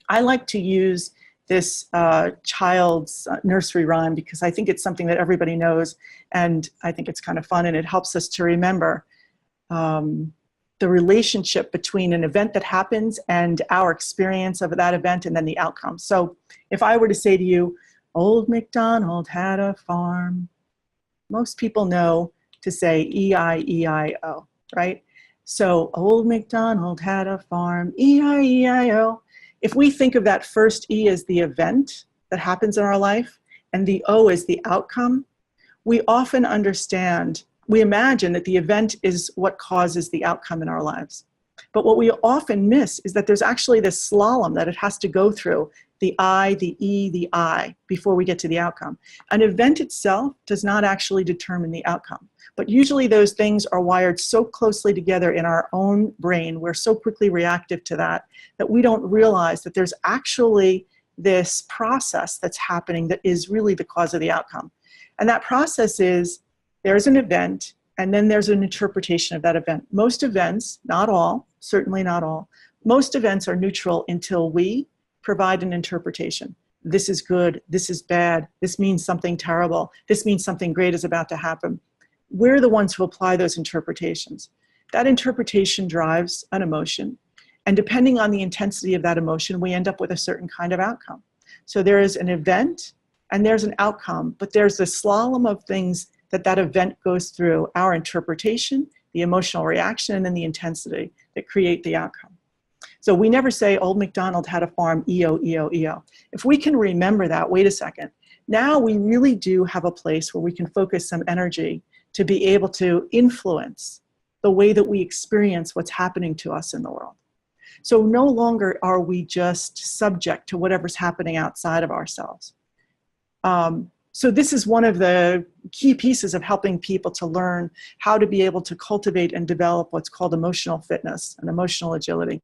I like to use this child's nursery rhyme because I think it's something that everybody knows, and I think it's kind of fun, and it helps us to remember the relationship between an event that happens and our experience of that event and then the outcome. So if I were to say to you, Old MacDonald had a farm, most people know to say E-I-E-I-O, right? So Old MacDonald had a farm, E-I-E-I-O. If we think of that first E as the event that happens in our life and the O as the outcome, we often understand, we imagine that the event is what causes the outcome in our lives. But what we often miss is that there's actually this slalom that it has to go through, the I, the E, the I, before we get to the outcome. An event itself does not actually determine the outcome. But usually those things are wired so closely together in our own brain, we're so quickly reactive to that, that we don't realize that there's actually this process that's happening that is really the cause of the outcome. And that process is, there's an event, and then there's an interpretation of that event. Most events, not all, certainly not all, most events are neutral until we provide an interpretation. This is good, this is bad, this means something terrible, this means something great is about to happen. We're the ones who apply those interpretations. That interpretation drives an emotion, and depending on the intensity of that emotion, we end up with a certain kind of outcome. So there is an event, and there's an outcome, but there's a slalom of things that event goes through: our interpretation, the emotional reaction, and then the intensity that create the outcome. So we never say Old MacDonald had a farm, E-O, E-O, E-O. If we can remember that, wait a second, now we really do have a place where we can focus some energy to be able to influence the way that we experience what's happening to us in the world. So no longer are we just subject to whatever's happening outside of ourselves. So this is one of the key pieces of helping people to learn how to be able to cultivate and develop what's called emotional fitness and emotional agility.